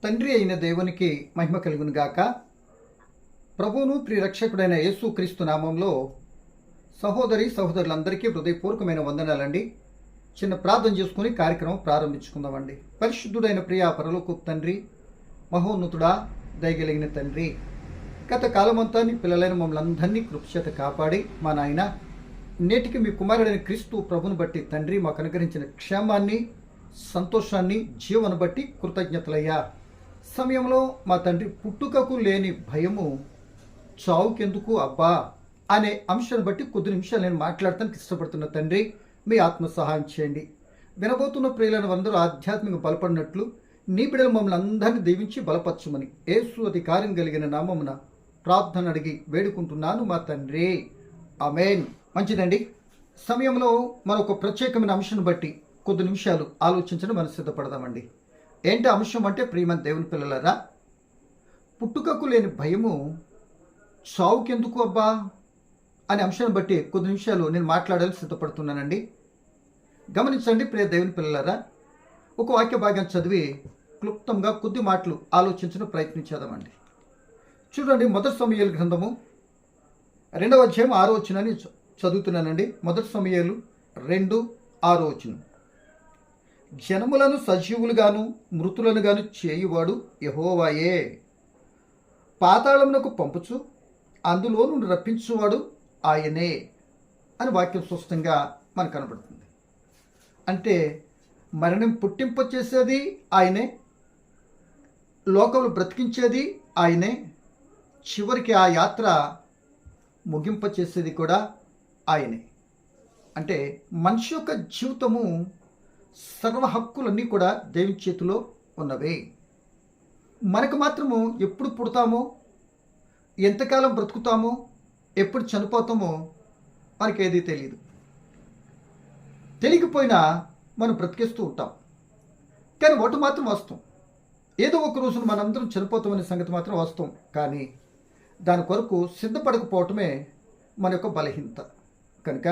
తండ్రి అయిన దేవునికి మహిమ కలుగును గాక. ప్రభువును ప్రియరక్షకుడైన యేసు క్రీస్తు నామంలో సహోదరి సహోదరులందరికీ హృదయపూర్వకమైన వందనాలండి. చిన్న ప్రార్థన చేసుకుని కార్యక్రమం ప్రారంభించుకుందామండి. పరిశుద్ధుడైన ప్రియ పరలోకపు తండ్రి, మహోన్నతుడా, దయగలిగిన తండ్రి, గత కాలమంతా నీ పిల్లలైన మమ్మల్ని అందరినీ కృపచేత కాపాడి మా నాయన నేటికి మీ కుమారుడైన క్రీస్తు ప్రభుని బట్టి తండ్రి మాకు అనుగ్రహించిన క్షేమాన్ని, సంతోషాన్ని, జీవన బట్టి కృతజ్ఞతలయ్యా. సమయంలో మా తండ్రి పుట్టుకకు లేని భయము చావుకెందుకు అబ్బా అనే అంశాన్ని బట్టి కొద్ది నిమిషాలు నేను మాట్లాడటానికి ఇష్టపడుతున్న తండ్రి, మీ ఆత్మ సహాయం చేయండి. వినబోతున్న ప్రియులను అందరూ ఆధ్యాత్మిక బలపడినట్లు నీ బిడ్డలు మమ్మల్ని అందరినీ దీవించి బలపరచమని యేసు అధికారం కలిగిన నామమున ప్రార్థన అడిగి వేడుకుంటున్నాను మా తండ్రి, ఆమేన్. మంచిదండి. సమయంలో మరొక ప్రత్యేకమైన అంశాన్ని బట్టి కొద్ది నిమిషాలు ఆలోచించడం మనం సిద్ధపడదామండి. ఏంటి అంశం అంటే, ప్రియమైన దేవుని పిల్లలారా, పుట్టుకకు లేని భయము చావుకెందుకు అబ్బా అనే అంశాన్ని బట్టి కొద్ది నిమిషాలు నేను మాట్లాడాలని సిద్ధపడుతున్నానండి. గమనించండి ప్రియ దేవుని పిల్లలారా, ఒక వాక్య భాగం చదివి క్లుప్తంగా కొద్ది మాటలు ఆలోచించడం ప్రయత్నించేద్దామండి. చూడండి, మొదటి సమూయేలు గ్రంథము 2వ అధ్యాయం 6వ వచనాన్ని చదువుతున్నానండి. మొదటి సమూయేలు 2:6 వచనం. జనములను సజీవులుగాను మృతులను గాను చేయువాడు యెహోవాయే, పాతాళమునకు పంపుచు అందులో నుండి రప్పించువాడు ఆయనే అని వాక్యం స్పష్టంగా మనకు కనబడుతుంది. అంటే మరణం పుట్టింపచేసేది ఆయనే, లోకంలో బ్రతికించేది ఆయనే, చివరికి ఆ యాత్ర ముగింపచేసేది కూడా ఆయనే. అంటే మనిషి యొక్క జీవితము సర్వ హక్కులన్నీ కూడా దేవుని చేతిలో ఉన్నవే. మనకు మాత్రము ఎప్పుడు పుడతామో, ఎంతకాలం బ్రతుకుతామో, ఎప్పుడు చనిపోతామో మనకి ఏది తెలియదు. తెలియకపోయినా మనం బ్రతికేస్తూ ఉంటాం. కానీ ఒకటి మాత్రం వాస్తవం, ఏదో ఒక రోజున మనందరం చనిపోతామనే సంగతి మాత్రం వాస్తవం. కానీ దాని కొరకు సిద్ధపడకపోవటమే మన యొక్క బలహీనత. కనుక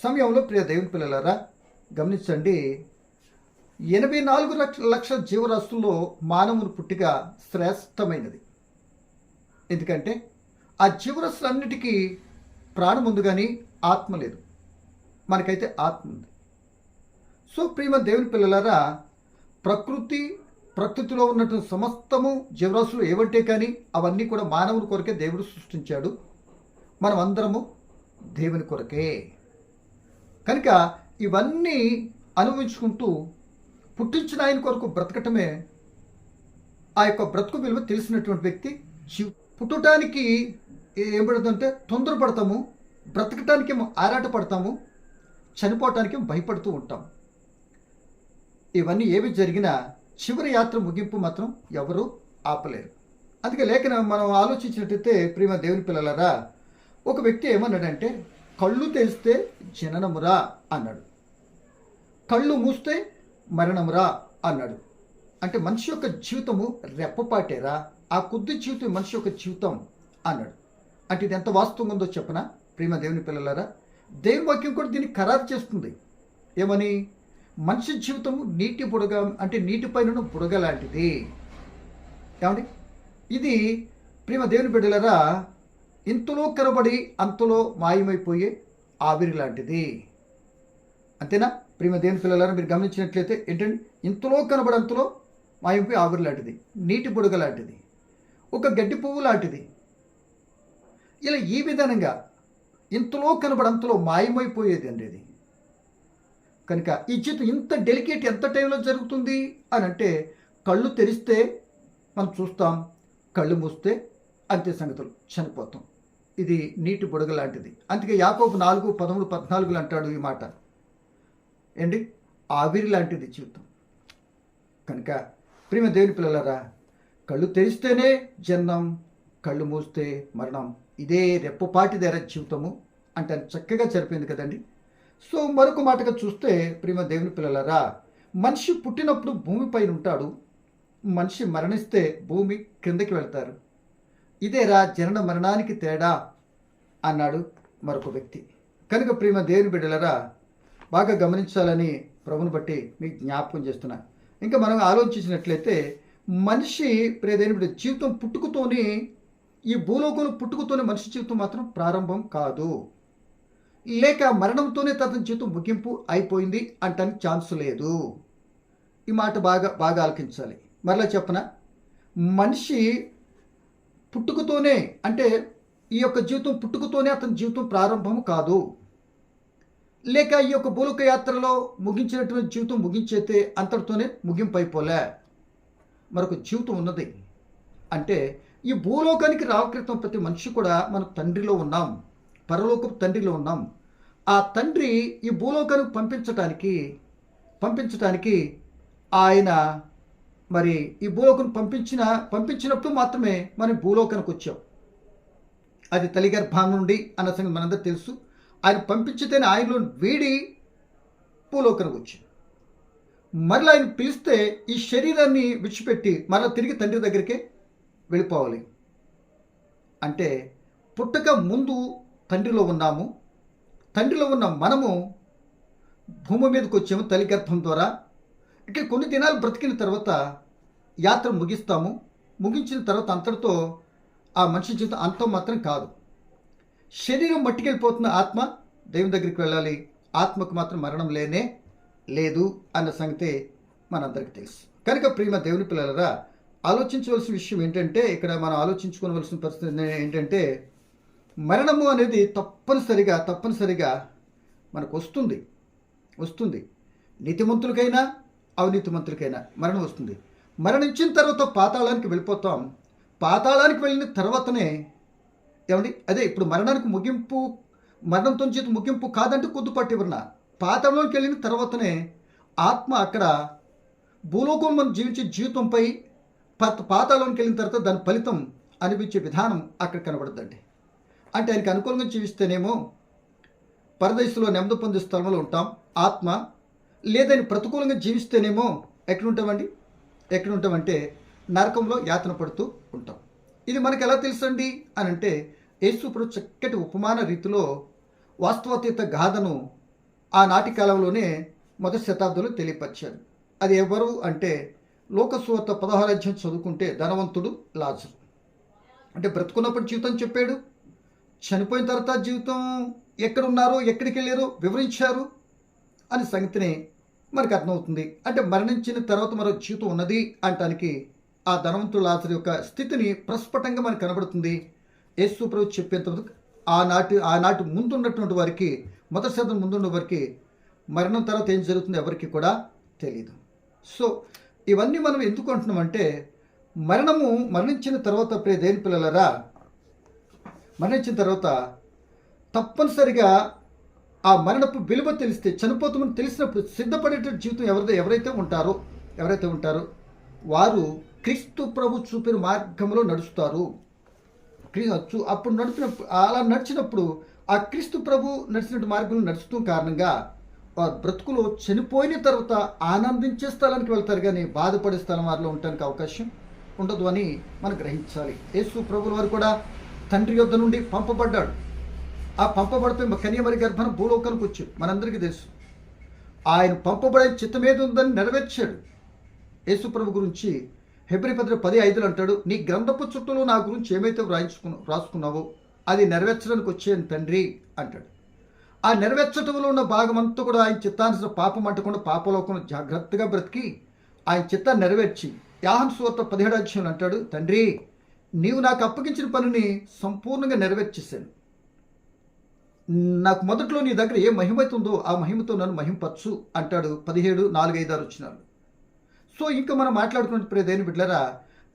సమయంలో ప్రియ దేవుని పిల్లలారా, గమనించండి, 84 లక్షల జీవరాశుల్లో మానవుని పుట్టిక శ్రేష్టమైనది. ఎందుకంటే ఆ జీవరాశులన్నిటికీ ప్రాణం ఉంది, కానీ ఆత్మ లేదు. మనకైతే ఆత్మ ఉంది. సో ప్రియమ దేవుని పిల్లలారా, ప్రకృతిలో ఉన్నటువంటి సమస్తము జీవరాశులు ఏవంటే కానీ అవన్నీ కూడా మానవుని కొరకే దేవుడు సృష్టించాడు. మనం అందరము దేవుని కొరకే. కనుక ఇవన్నీ అనుభవించుకుంటూ పుట్టించిన ఆయన కొరకు బ్రతకటమే ఆ యొక్క బ్రతుకు విలువ తెలిసినటువంటి వ్యక్తి. పుట్టడానికి ఏం పడుతుందంటే తొందరపడతాము, బ్రతకటానికి ఆరాట పడతాము, చనిపోవటానికి భయపడుతూ ఉంటాం. ఇవన్నీ ఏవి జరిగినా చివరి యాత్ర ముగింపు మాత్రం ఎవరూ ఆపలేరు. అందుకే లేఖనం మనం ఆలోచించినట్టయితే ప్రియమ దేవుని పిల్లలారా, ఒక వ్యక్తి ఏమన్నాడంటే, కళ్ళు తెరిస్తే జననమురా అన్నాడు, కళ్ళు మూస్తే మరణమురా అన్నాడు. అంటే మనిషి యొక్క జీవితము రెప్పపాటేరా, ఆ కొద్ది జీవితం మనిషి యొక్క జీవితం అన్నాడు. అంటే ఇది ఎంత వాస్తవంగా ఉందో చెప్పనా ప్రియమ దేవుని పిల్లలారా. దేవుని వాక్యం కూడా దీన్ని ఖరారు చేస్తుంది. ఏమని? మనిషి జీవితము నీటి బుడగ, అంటే నీటిపైన బుడగ లాంటిది. ఏమండి, ఇది ప్రియమ దేవుని బిడ్డలారా ఇంతలో కనబడి అంతలో మాయమైపోయే ఆవిరి లాంటిది. అంతేనా ప్రియమ దేవుని పిల్లలారా? మీరు గమనించినట్లయితే ఏంటండి, ఇంతలో కనబడి అంతలో మాయమైపోయి ఆవిరి లాంటిది, నీటి బుడగ లాంటిది, ఒక గడ్డి పువ్వు లాంటిది. ఇలా ఈ విధానంగా ఇంతలో కనబడి అంతలో మాయమైపోయేది అండి ఇది. కనుక ఈ జీవితం ఇంత డెలికేట్ ఎంత టైంలో జరుగుతుంది అని అంటే, కళ్ళు తెరిస్తే మనం చూస్తాం, కళ్ళు మూస్తే అంతే సంగతులు, చనిపోతాం. ఇది నీటి బుడగ లాంటిది. అందుకే యాకోబు 4:13-14 అంటాడు ఈ మాట. ఏంటి? ఆవిరి లాంటిది జీవితం. కనుక ప్రియమ దేవుని పిల్లలారా, కళ్ళు తెరిస్తేనే జననం, కళ్ళు మూస్తే మరణం. ఇదే రెప్పపాటిదేర జీవితము అంటే చక్కగా సరిపోయింది కదండి. సో మరొక మాటగా చూస్తే ప్రియమ దేవుని పిల్లలారా, మనిషి పుట్టినప్పుడు భూమిపైన ఉంటాడు, మనిషి మరణిస్తే భూమి క్రిందకి వెళ్తారు. ఇదేరా జనన మరణానికి తేడా అన్నాడు మరొక వ్యక్తి. కనుక ప్రియమ దేవుని బిడ్డలారా, బాగా గమనించాలని ప్రభుని బట్టి మీకు జ్ఞాపకం చేస్తున్నా. ఇంకా మనం ఆలోచించినట్లయితే మనిషి ప్రేదేని జీవితం పుట్టుకతోనే, ఈ భూలోకంలో పుట్టుకతోనే మనిషి జీవితం మాత్రం ప్రారంభం కాదు. లేక మరణంతోనే తన జీవితం ముగింపు అయిపోయింది అంటానికి ఛాన్స్ లేదు. ఈ మాట బాగా బాగా ఆలకించాలి. మరలా చెప్పనా, మనిషి పుట్టుకతోనే, అంటే ఈ యొక్క జీవితం పుట్టుకతోనే అతని జీవితం ప్రారంభం కాదు. లేక ఈ యొక్క భూలోక యాత్రలో ముగించినటువంటి జీవితం ముగించేస్తే అంతటితోనే ముగింపు అయిపోలే. మరొక జీవితం ఉన్నది. అంటే ఈ భూలోకానికి రావక్రితం ప్రతి మనిషి కూడా మన తండ్రిలో ఉన్నాం, పరలోకపు తండ్రిలో ఉన్నాం. ఆ తండ్రి ఈ భూలోకానికి పంపించటానికి ఆయన మరి ఈ భూలోకం పంపించినప్పుడు మాత్రమే మనం భూలోకానికి వచ్చాం. అది తల్లి గర్భం నుండి అన్న సంగతి మనందరూ తెలుసు. ఆయన పంపించితేనే ఆయనలో వీడి భూలోకానికి వచ్చాం. మరలా ఆయన పిలిస్తే ఈ శరీరాన్ని విడిచిపెట్టి మరలా తిరిగి తండ్రి దగ్గరికే వెళ్ళిపోవాలి. అంటే పుట్టక ముందు తండ్రిలో ఉన్నాము, తండ్రిలో ఉన్న మనము భూమి మీదకి వచ్చాము తల్లి గర్భం ద్వారా. ఇక్కడ కొన్ని దినాలు బ్రతికిన తర్వాత యాత్ర ముగిస్తాము. ముగించిన తర్వాత అంతటితో ఆ మనిషి జీవితం అంతం మాత్రం కాదు. శరీరం మట్టికెళ్ళిపోతున్న ఆత్మ దేవుని దగ్గరికి వెళ్ళాలి. ఆత్మకు మాత్రం మరణం లేనే లేదు అన్న సంగతి మనందరికీ తెలుసు. కనుక ప్రియమ దేవుని పిల్లలరా, ఆలోచించవలసిన విషయం ఏంటంటే, ఇక్కడ మనం ఆలోచించుకోవలసిన పరిస్థితి ఏంటంటే, మరణము అనేది తప్పనిసరిగా మనకు వస్తుంది. నీతిమంతులకైనా అవినీతిమంతులకైనా మరణం వస్తుంది. మరణించిన తర్వాత పాతాళానికి వెళ్ళిపోతాం. పాతాళానికి వెళ్ళిన తర్వాతనే అదే ఇప్పుడు మరణంతో జీవితం ముగింపు కాదంటే కొద్దిపాటి ఎవరన్న పాతాళంలోకి వెళ్ళిన తర్వాతనే ఆత్మ అక్కడ భూలోకం మనం జీవించే జీవితంపై పాతాళంలోకి వెళ్ళిన తర్వాత దాని ఫలితం అనిపించే విధానం అక్కడ కనబడుతుందండి. అంటే ఆయనకి అనుకూలంగా జీవిస్తేనేమో పరదేశంలో నెమ్మది పొందే స్థలంలో ఉంటాం ఆత్మ. లేదని ప్రతికూలంగా జీవిస్తేనేమో ఎక్కడ ఉంటామంటే నరకంలో యాతన పడుతూ ఉంటాం. ఇది మనకు ఎలా తెలుసండి అని అంటే, యేసుప్రభు చక్కటి ఉపమాన రీతిలో వాస్తవాతీత గాథను ఆనాటి కాలంలోనే మొదటి శతాబ్దంలో తెలియపరిచారు. అది ఎవరు అంటే, లోకసువార్త 16వ అధ్యాయం చదువుకుంటే ధనవంతుడు లాజరు. అంటే బ్రతుకున్నప్పుడు జీవితం చెప్పాడు, చనిపోయిన తర్వాత జీవితం ఎక్కడున్నారో ఎక్కడికి వెళ్ళారో వివరించారు అనే సంగతిని మనకు అర్థమవుతుంది. అంటే మరణించిన తర్వాత మరో జీవితం ఉన్నది అంటానికి ఆ ధనవంతుడు లాజరు యొక్క స్థితిని ప్రస్ఫుటంగా మనకు కనబడుతుంది. యేసు ప్రభు చెప్పేంతవరకు ఆనాటి ముందున్నటువంటి వారికి, మొదటి శతాబ్దం ముందున్న వారికి మరణం తర్వాత ఏం జరుగుతుందో ఎవరికి కూడా తెలియదు. సో ఇవన్నీ మనం ఎందుకు అంటున్నామంటే, మరణించిన తర్వాత దేని పిల్లలరా, మరణించిన తర్వాత తప్పనిసరిగా ఆ మరణపు విలువ తెలిస్తే, చనిపోతామని తెలిసినప్పుడు సిద్ధపడేటువంటి జీవితం ఎవరైతే ఉంటారో వారు క్రీస్తు ప్రభు చూపిన మార్గంలో నడుస్తారు. అప్పుడు అలా నడిచినప్పుడు ఆ క్రీస్తు ప్రభు నడిచిన మార్గంలో నడుస్తూ కారణంగా వారు బ్రతుకులో చనిపోయిన తర్వాత ఆనందించే స్థలానికి వెళ్తారు, కానీ బాధపడే స్థలం వారిలో ఉండడానికి అవకాశం ఉండదు అని మనం గ్రహించాలి. యేసు ప్రభుల వారు కూడా తండ్రి యొద్ద నుండి పంపబడ్డాడు. ఆ పంపబడిపోయి కన్యమరి గర్భన భూలోకానికి వచ్చాడు. మనందరికీ తెలుసు ఆయన పంపబడే చిత్తం ఏది ఉందని నెరవేర్చాడు. యేసు ప్రభు గురించి హెబ్రీ పత్రిక 10:5 అంటాడు, నీ గ్రంథపు చుట్టూలో నా గురించి ఏమైతే రాసుకున్నావో అది నెరవేర్చడానికి వచ్చాను తండ్రి అంటాడు. ఆ నెరవేర్చటంలో ఉన్న భాగమంతా కూడా ఆయన చిత్తానుసారం పాపం అంటకుండా పాపలోకంలో జాగ్రత్తగా బ్రతికి ఆయన చిత్తాన్ని నెరవేర్చి యోహాను సువార్త 17వ అధ్యాయంలో అంటాడు, తండ్రి నీవు నాకు అప్పగించిన పనిని సంపూర్ణంగా నెరవేర్చేశాను. నాకు మొదట్లో నీ దగ్గర ఏ మహిమైతే ఉందో ఆ మహిమతో నన్ను మహింపచ్చు అంటాడు 17:4-5-6 వచనాలు. సో ఇంకా మనం మాట్లాడుకున్నప్పుడు దేని బిడ్డలారా,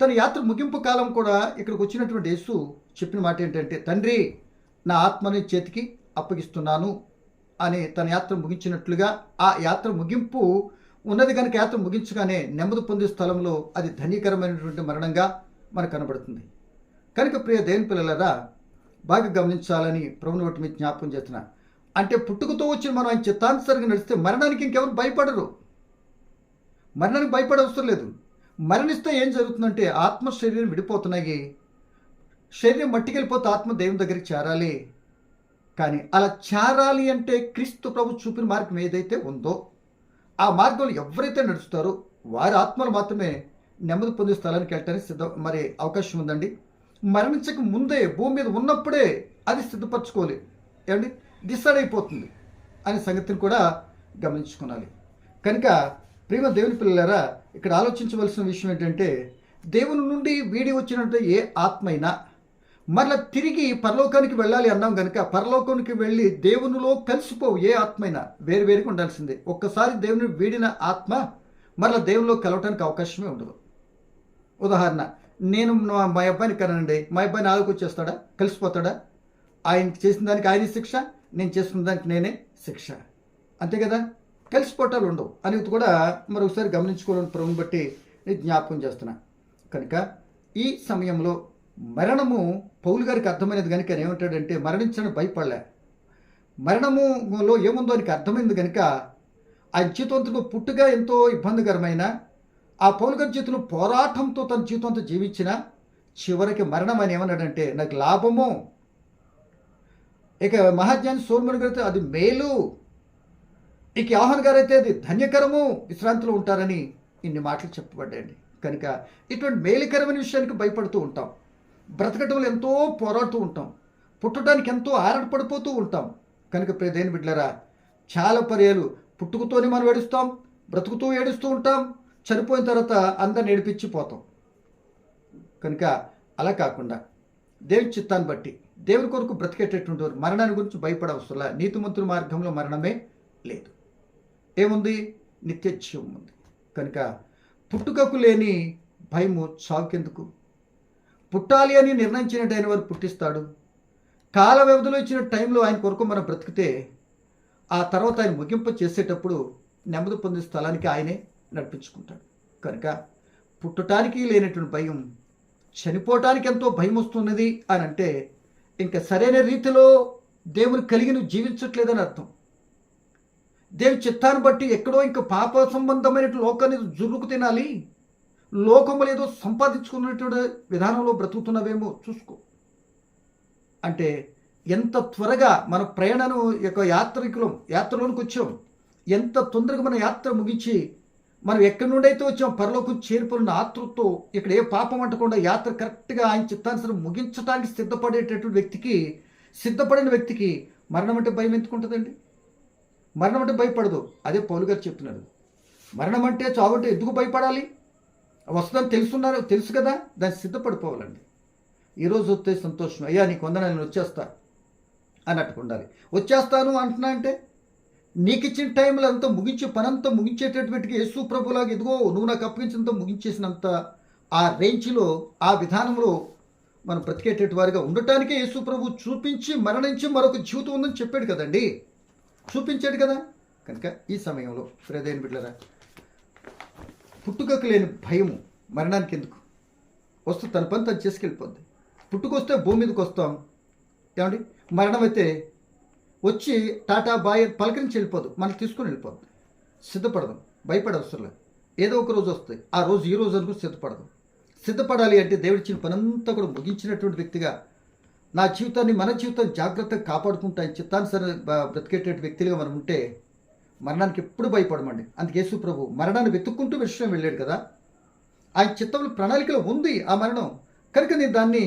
తన యాత్ర ముగింపు కాలం కూడా ఇక్కడికి వచ్చినటువంటి యేసు చెప్పిన మాట ఏంటంటే, తండ్రి నా ఆత్మని చేతికి అప్పగిస్తున్నాను అని తన యాత్ర ముగించినట్లుగా ఆ యాత్ర ముగింపు ఉన్నది కనుక యాత్ర ముగించగానే నెమ్మది పొందే స్థలంలో అది ధన్యకరమైనటువంటి మరణంగా మనకు కనబడుతుంది. కనుక ప్రియ దేవుని పిల్లలారా, బాగా గమనించాలని ప్రభుని బట్టి మీకు జ్ఞాపకం చేస్తున్నా. అంటే పుట్టుకతో వచ్చిన మనం ఆయన చిత్తానుసారంగా నడిస్తే మరణానికి ఇంకెవరు భయపడరు. మరణానికి భయపడవసరం లేదు. మరణిస్తే ఏం జరుగుతుందంటే ఆత్మ శరీరం విడిపోతున్నాయి. శరీరం మట్టికెళ్ళిపోతే ఆత్మ దేవుని దగ్గరికి చేరాలి. కానీ అలా చేరాలి అంటే క్రీస్తు ప్రభు చూపిన మార్గం ఏదైతే ఉందో ఆ మార్గంలో ఎవరైతే నడుస్తారో వారి ఆత్మలు మాత్రమే నెమ్మది పొందే స్థలానికి వెళ్ళటానికి మరి అవకాశం ఉందండి. మరణించక ముందే భూమి మీద ఉన్నప్పుడే అది సిద్ధపరచుకోవాలి, ఏమండి, డిసైడ్ అయిపోతుంది అనే సంగతిని కూడా గమనించుకోవాలి. కనుక ప్రేమ దేవుని పిల్లలారా, ఇక్కడ ఆలోచించవలసిన విషయం ఏంటంటే, దేవుని నుండి వీడి వచ్చినట్టు ఏ ఆత్మ అయినా మరలా తిరిగి పరలోకానికి వెళ్ళాలి అన్నాం కనుక పరలోకానికి వెళ్ళి దేవునిలో కలిసిపోవు. ఏ ఆత్మ అయినా వేరువేరుగా ఉండాల్సిందే. ఒక్కసారి దేవుని వీడిన ఆత్మ మరలా దేవునిలో కలవటానికి అవకాశమే ఉండదు. ఉదాహరణ, నేను మా అబ్బాయిని కనండి, మా అబ్బాయిని ఆలోకొచ్చేస్తాడా, కలిసిపోతాడా? ఆయన చేసిన దానికి ఆయన శిక్ష, నేను చేస్తున్న దానికి నేనే శిక్ష, అంతే కదా. కలిసిపోవటాలు ఉండవు అనేది కూడా మరొకసారి గమనించుకోవాలని ప్రభుని బట్టి నేను జ్ఞాపకం చేస్తున్నా. కనుక ఈ సమయంలో మరణము పౌలు గారికి అర్థమైనది కనుక ఏమంటాడంటే, మరణించడం భయపడలే. మరణములో ఏముందో ఆయనకి అర్థమైంది కనుక ఆయన జీవితంతో పుట్టుగా ఎంతో ఇబ్బందికరమైన ఆ పౌలు గారి జీవితంలో పోరాటంతో తన జీవితంతో జీవించిన చివరికి మరణం అని ఏమన్నాడంటే, నాకు లాభము. ఇక మహాజ్ఞాని సోల్మన్ గారు అయితే అది మేలు, ఇక యోహాను గారు అయితే అది ధన్యకరము, విశ్రాంతిలో ఉంటారని ఇన్ని మాటలు చెప్పబడ్డాయండి. కనుక ఇటువంటి మేలుకరమైన విషయానికి భయపడుతూ ఉంటాం, బ్రతకటంలో ఎంతో పోరాడుతూ ఉంటాం, పుట్టడానికి ఎంతో ఆరాటపడిపోతూ ఉంటాం. కనుక దేని బిడ్డలారా, చాలా పర్యాలు పుట్టుకతోనే మనం ఏడుస్తాం, బ్రతుకుతూ ఏడుస్తూ ఉంటాం, చనిపోయిన తర్వాత అందరిని ఏడిపించిపోతాం. కనుక అలా కాకుండా దేవుని చిత్తాన్ని బట్టి దేవుని కొరకు బ్రతికేటటువంటి వారు మరణాన్ని గురించి భయపడవసరంలా. నీతిమంతుల మార్గంలో మరణమే లేదు, ఏముంది, నిత్య జీవం ఉంది. కనుక పుట్టుకకు లేని భయము చావుకెందుకు? పుట్టాలి అని నిర్ణయించినట్టు వారు పుట్టిస్తాడు. కాల వ్యవధిలో ఇచ్చిన టైంలో ఆయన కొరకు మనం బ్రతికితే ఆ తర్వాత ఆయన ముగింపు చేసేటప్పుడు నెమ్మది పొందే స్థలానికి ఆయనే నడిపించుకుంటాడు. కనుక పుట్టడానికి లేనటువంటి భయం, చనిపోవటానికి ఎంతో భయం వస్తున్నది అని అంటే ఇంకా సరైన రీతిలో దేవుని కలిగి నువ్వు జీవించట్లేదని అర్థం. దేవుని చిత్తాన్ని బట్టి ఎక్కడో ఇంకా పాప సంబంధమైన లోకాన్ని జుర్రుకు తినాలి, లోకములు ఏదో సంపాదించుకున్నటువంటి విధానంలో బ్రతుకుతున్నవేమో చూసుకో. అంటే ఎంత త్వరగా మన ప్రయాణం యొక్క యాత్రలోనికి వచ్చాం, ఎంత తొందరగా మన యాత్ర ముగించి మనం ఎక్కడి నుండి అయితే వచ్చాం పరలోకం చేరిపోయిన ఆతృతో ఇక్కడ ఏ పాపం అంటకుండా యాత్ర కరెక్ట్గా ఆయన చిత్తానుసారం ముగించడానికి సిద్ధపడిన వ్యక్తికి మరణం అంటే భయం ఎందుకుంటుందండి? మరణం అంటే భయపడదు. అదే పౌలు గారు చెప్తున్నారు, మరణం అంటే చావు అంటే ఎందుకు భయపడాలి? వస్తుందని తెలుసు కదా, దాన్ని సిద్ధపడిపోవాలండి. ఈరోజు వస్తే సంతోషం, అయ్యా నీకు వందనాలు, నేను వచ్చేస్తా అన్నట్టుకు ఉండాలి. వచ్చేస్తాను అంటున్నా అంటే నీకు ఇచ్చిన టైంలో అంతా ముగించే పనంతా ముగించేటటువంటికి యేసు ప్రభులాగా ఇదిగో నువ్వు నాకు అప్పగించినంత ముగించేసినంత ఆ రేంజ్లో ఆ విధానంలో మనం బ్రతికేటటువంటి వారిగా ఉండటానికే యేసు ప్రభు చూపించి మరణించి మరొక జీవితం ఉందని చెప్పాడు కదండి, చూపించాడు కదా. కనుక ఈ సమయంలో ప్రియమైన బిడ్డలారా, పుట్టుకకు లేని భయము మరణానికి ఎందుకు? వస్తే తన పని తను చేసుకెళ్ళిపోద్ది. పుట్టుకొస్తే భూమి మీదకి వస్తాం, ఏమండి, మరణం అయితే వచ్చి టాటా బాయ్ పలకరించి వెళ్ళిపోదు, మనల్ని తీసుకొని వెళ్ళిపోద్ది. సిద్ధపడదాం, భయపడవసరం. ఏదో ఒక రోజు వస్తాయి, ఆ రోజు ఈ రోజు అనుకుని సిద్ధపడదాం. సిద్ధపడాలి అంటే దేవుడిచ్చిన పనంతా కూడా ముగించినటువంటి వ్యక్తిగా నా జీవితాన్ని, మన జీవితాన్ని జాగ్రత్తగా కాపాడుకుంటా ఆయన చిత్తానుసారం బ్రతికేటటువంటి వ్యక్తులుగా మనం ఉంటే మరణానికి ఎప్పుడు భయపడమండి. అందుకే యేసు ప్రభు మరణాన్ని వెతుక్కుంటూ విషయం వెళ్ళాడు కదా. ఆయన చిత్తంలో ప్రణాళికలో ఉంది ఆ మరణం, కనుక నేను దాన్ని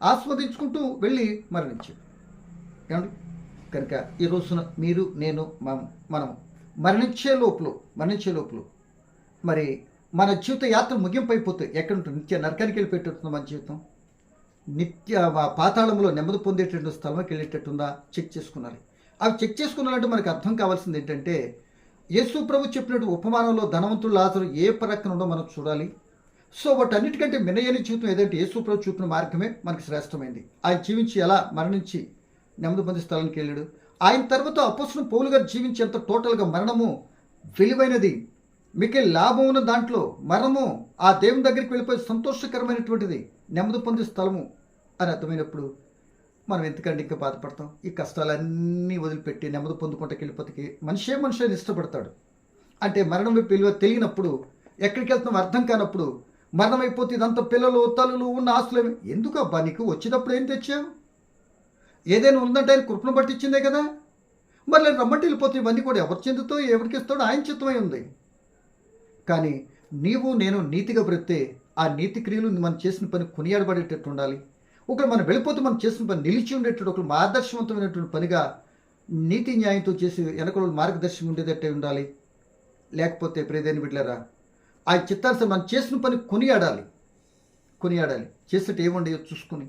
ఆస్వాదించుకుంటూ వెళ్ళి మరణించాడు. ఏమండి, కనుక ఈ రోజున మీరు నేను మనం మరణించే లోపల మరి మన జీవిత యాత్ర ముగింపు అయిపోతే ఎక్కడ ఉంటుంది? నిత్య నరకానికి వెళ్ళిపెట్టుందా మన జీవితం? నిత్య పాతాళంలో నెమ్మది పొందేటటువంటి స్థలంకి వెళ్ళేటట్టుందా చెక్ చేసుకున్నాలి. అవి చెక్ చేసుకున్నాలంటే మనకు అర్థం కావాల్సింది ఏంటంటే, యేసు ప్రభు చెప్పినట్టు ఉపమానంలో ధనవంతుడు లాజరు ఏ ప్రక్కన ఉందో మనం చూడాలి. సో వాటన్నిటికంటే మినయని జీవితం ఏదంటే యేసు ప్రభు చూపిన మార్గమే మనకి శ్రేష్టమైంది. ఆయన జీవించి ఎలా మరణించి నెమ్మది పొందే స్థలానికి వెళ్ళాడు. ఆయన తర్వాత అపోస్తలుడైన పౌలు గారు జీవించేంత టోటల్గా మరణము విలువైనది, మిగిలిన లాభం ఉన్న దాంట్లో మరణము ఆ దేవుని దగ్గరికి వెళ్ళిపోయి సంతోషకరమైనటువంటిది, నెమ్మది పొందే స్థలము అని అర్థమైనప్పుడు మనం ఎందుకంటే ఇంకా బాధపడతాం? ఈ కష్టాలన్నీ వదిలిపెట్టి నెమ్మది పొందుకుంటూ వెళ్ళిపోతే మనిషి ఇష్టపడతాడు. అంటే మరణం వైపు విలువ తెలియనప్పుడు, ఎక్కడికి వెళ్తున్నాం అర్థం కానప్పుడు, మరణం అయిపోతే ఇదంతా పిల్లలు తల్లులు ఉన్న ఆస్తులు ఎందుకు అబ్బా నీకు? వచ్చేటప్పుడు ఏం తెచ్చావు? ఏదైనా ఉందంటే ఆయన కృపను పట్టించిందే కదా. మరి రమ్మంటే వెళ్ళిపోతే ఇవన్నీ కూడా ఎవరు చెందుతో ఎవరికి ఇస్తాడో ఆయన చిత్తమై ఉంది. కానీ నీవు నేను నీతిగా బ్రతితే ఆ నీతి క్రియలు మనం చేసిన పని కొనియాడబడేటట్టు ఉండాలి. ఒకరు మనం వెళ్ళిపోతే మనం చేసిన పని నిలిచి ఉండేటట్టు ఒక ఆదర్శవంతమైనటువంటి పనిగా నీతి న్యాయంతో చేసి వెనకలో మార్గదర్శనం ఉండేటట్టే ఉండాలి. లేకపోతే ప్రియమైన బిడ్డలారా, ఆ చిత్తానుసారం మనం చేసిన పని కొనియాడాలి. చేసేటట్టు ఏముండయో చూసుకుని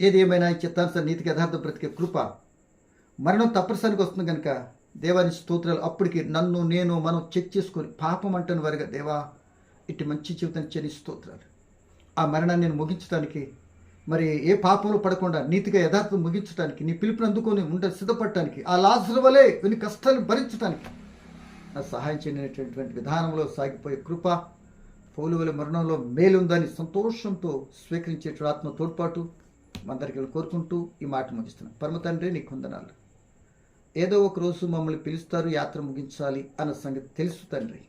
ఏది ఏమైనా ఈ చిత్తానుసారం నీతికి యథార్థ బ్రతికే కృప మరణం తప్పనిసరికి వస్తుంది కనుక దేవాని స్తోత్రాలు. అప్పటికి మనం చెక్ చేసుకొని పాపం అంటాను వారిగా దేవా ఇటు మంచి జీవితం చెని స్తోత్రాలు. ఆ మరణాన్ని నేను ముగించడానికి, మరి ఏ పాపంలో పడకుండా నీతిగా యథార్థం ముగించడానికి, నీ పిలుపుని అందుకొని సిద్ధపడటానికి, ఆ లాజరు వలె కొన్ని కష్టాలు భరించడానికి నా సహాయం చేయనటువంటి విధానంలో సాగిపోయే కృప, పౌలు వలె మరణంలో మేలుందని సంతోషంతో స్వీకరించేటువంటి ఆత్మ తోడ్పాటు అందరికీ కోరుకుంటూ ఈ మాట ముగిస్తున్నాను. పరమ తండ్రి నీకు వందనాలు. ఏదో ఒక రోజు మమ్మల్ని పిలుస్తారు, యాత్ర ముగించాలి అన్న సంగతి తెలుసు తండ్రి.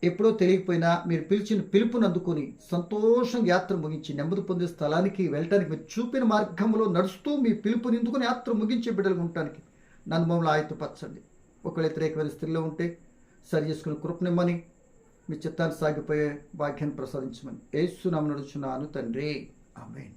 ఎప్పుడో తెలియకపోయినా మీరు పిలిచిన పిలుపుని అందుకొని సంతోషం యాత్ర ముగించి నెమ్మది పొందే స్థలానికి వెళ్ళటానికి మీరు చూపిన మార్గంలో నడుస్తూ మీ పిలుపుని ఎందుకుని యాత్ర ముగించే బిడ్డలుగా ఉండటానికి నన్ను మమ్మల్ని ఆయత్తపరచండి. ఒకవేళ వ్యతిరేకమైన స్థితిలో ఉంటే సరి చేసుకుని కృపనిమ్మని, మీ చిత్తాన్ని సాగిపోయే భాగ్యాన్ని ప్రసాదించమని యేసు నామమున అడుగుచున్నాను తండ్రి. ఆమేన్.